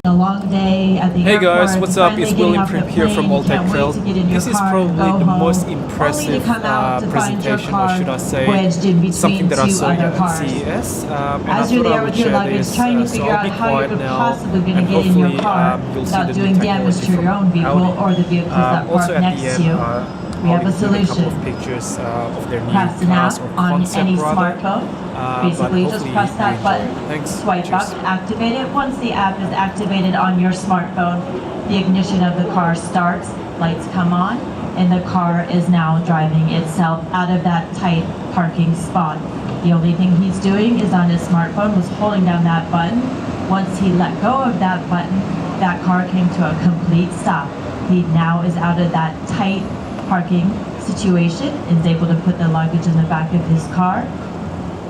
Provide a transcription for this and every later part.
A long day at the Hey airport, guys, what's up? It's finally William getting off the here from plane, can't wait AllTechTrail. to get in your This is car and probably go the home, most only to impressive come out to find your presentation, or car should I say, wedged in between something that I two saw other at cars. CES. And As I you're thought I there would with your share luggage, this, trying to so figure I'll out be how you're quiet now, possibly going and to get in your hopefully car you'll see without the doing new damage technology to your from own vehicle Audi. or the vehicles that park Also at next the to end, you. We have a a couple solution. of pictures of their new Press an cars app or on concept any rather. smartphone. But Basically, you just hopefully press that you button, enjoy it. Thanks. swipe Cheers. up, activate it. Once the app is activated on your smartphone, the ignition of the car starts, lights come on, and the car is now driving itself out of that tight parking spot. The only thing he's doing is on his smartphone was holding down that button. Once he let go of that button, that car came to a complete stop. He now is out of that tight parking situation, is able to put the luggage in the back of his car,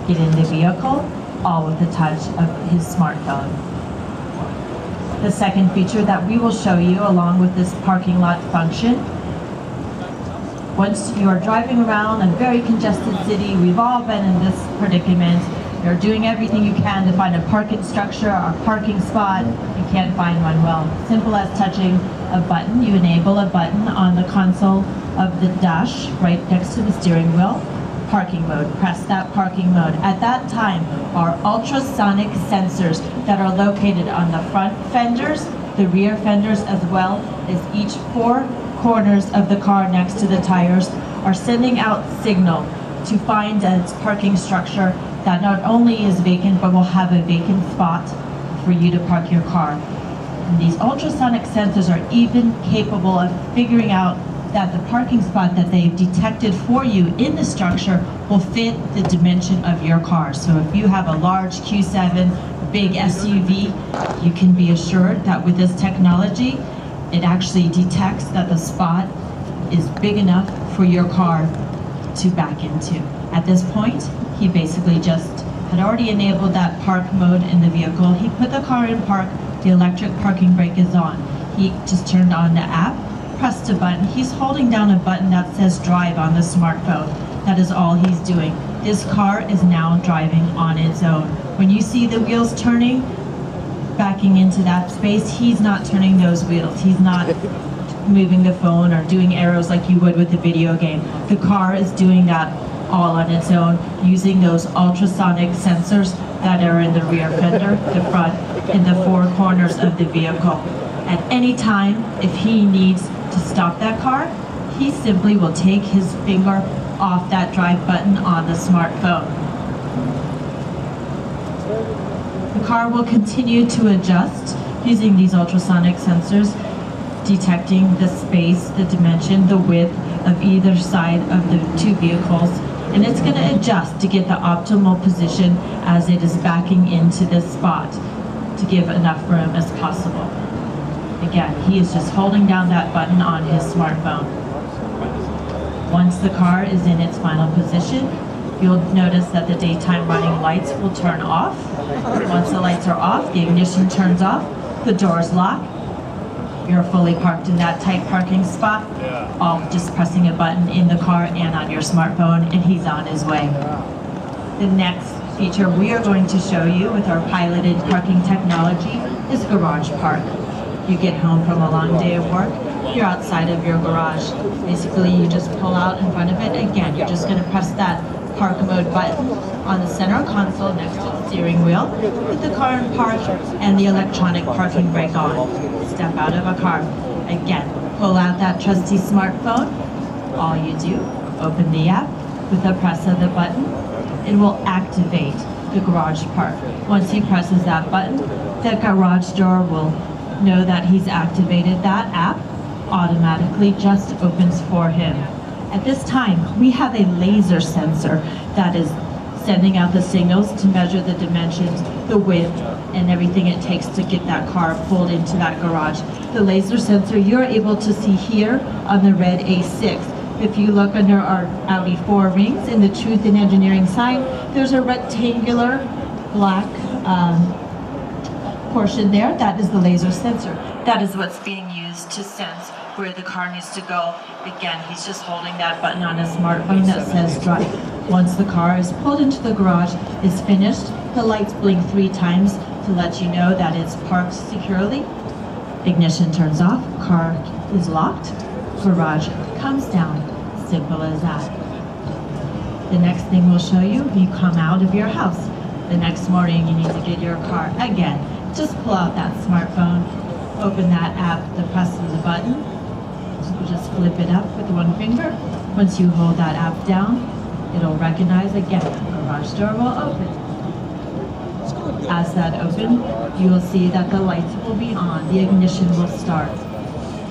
get in the vehicle, all with the touch of his smartphone. The second feature that we will show you along with this parking lot function, once you are driving around a very congested city, we've all been in this predicament. You're doing everything you can to find a parking structure or parking spot. You can't find one. Well, simple as touching a button. You enable a button on the console of the dash right next to the steering wheel. Parking mode. Press that parking mode. At that time, our ultrasonic sensors that are located on the front fenders, the rear fenders, as well as each four corners of the car next to the tires, are sending out signal to find a parking structure that not only is vacant but will have a vacant spot for you to park your car. And these ultrasonic sensors are even capable of figuring out that the parking spot that they've detected for you in the structure will fit the dimension of your car. So if you have a large Q7 big SUV, you can be assured that with this technology, it actually detects that the spot is big enough for your car to back into. At this point, he basically just had already enabled that park mode in the vehicle. He put the car in park, the electric parking brake is on. He just turned on the app, pressed a button. He's holding down a button that says drive on the smartphone. That is all he's doing. This car is now driving on its own. When you see the wheels turning, backing into that space, he's not turning those wheels. He's not moving the phone or doing arrows like you would with a video game. The car is doing that all on its own, using those ultrasonic sensors that are in the rear fender, the front, and the four corners of the vehicle. At any time, if he needs to stop that car, he simply will take his finger off that drive button on the smartphone. The car will continue to adjust using these ultrasonic sensors, detecting the space, the dimension, the width of either side of the two vehicles, and it's going to adjust to get the optimal position as it is backing into this spot to give enough room as possible. Again, he is just holding down that button on his smartphone. Once the car is in its final position, you'll notice that the daytime running lights will turn off. Once the lights are off, the ignition turns off, the doors lock. You're fully parked in that tight parking spot, all just pressing a button in the car and on your smartphone, and he's on his way. The next feature we are going to show you with our piloted parking technology is Garage Park. You get home from a long day of work, you're outside of your garage. Basically, you just pull out in front of it. Again, you're just going to press that park mode button on the center console next to the steering wheel, put the car in park and the electronic parking brake on. Step out of a car. Again, pull out that trusty smartphone. All you do, open the app with the press of the button. It will activate the garage park. Once he presses that button, the garage door will know that he's activated that app, automatically just opens for him. At this time, we have a laser sensor that is sending out the signals to measure the dimensions, the width, and everything it takes to get that car pulled into that garage. The laser sensor you're able to see here on the red A6. If you look under our Audi 4 rings in the Truth in Engineering sign, there's a rectangular black portion there. That is the laser sensor. That is what's being used to sense where the car needs to go. Again, he's just holding that button on his smartphone that says drive. Once the car is pulled into the garage, is finished, the lights blink 3 times to let you know that it's parked securely. Ignition turns off, car is locked, garage comes down. Simple as that. The next thing we'll show you, you come out of your house. The next morning you need to get your car again. Just pull out that smartphone, open that app, the press of the button. You just flip it up with one finger. Once you hold that app down, it'll recognize again, the garage door will open. As that opens, you will see that the lights will be on, the ignition will start.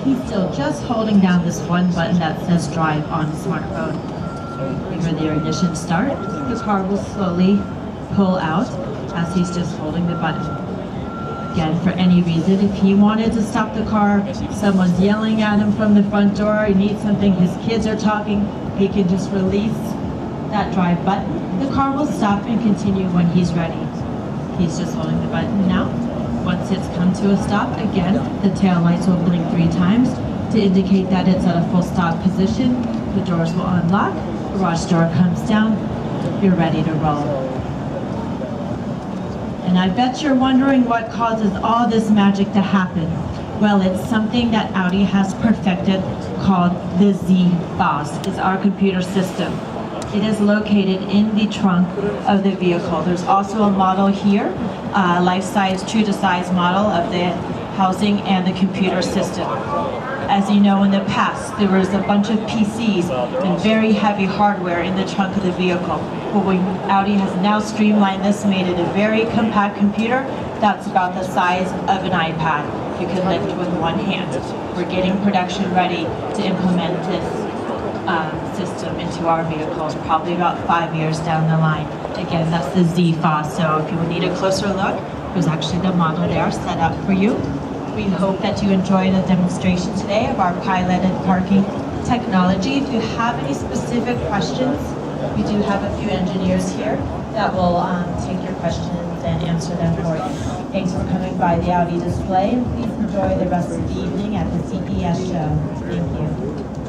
He's still just holding down this one button that says drive on the smartphone. Whenever the ignition starts, the car will slowly pull out as he's just holding the button. Again, for any reason, if he wanted to stop the car, someone's yelling at him from the front door, he needs something, his kids are talking, he can just release that drive button. The car will stop and continue when he's ready. He's just holding the button now. Once it's come to a stop, again, the tail lights will blink 3 times to indicate that it's at a full stop position. The doors will unlock, garage door comes down, you're ready to roll. And I bet you're wondering what causes all this magic to happen. Well, it's something that Audi has perfected called the Z-Boss. It's our computer system. It is located in the trunk of the vehicle. There's also a model here, life-size, true-to-size model of the housing and the computer system. As you know, in the past, there was a bunch of PCs and very heavy hardware in the trunk of the vehicle. But Audi has now streamlined this, made it a very compact computer that's about the size of an iPad. You can lift with one hand. We're getting production ready to implement this system into our vehicles, probably about 5 years down the line. Again, that's the Z-Foss, so if you would need a closer look, there's actually the model there set up for you. We hope that you enjoyed a demonstration today of our piloted parking technology. If you have any specific questions, we do have a few engineers here that will take your questions and answer them for you. Thanks for coming by the Audi display, and please enjoy the rest of the evening at the CES show. Thank you.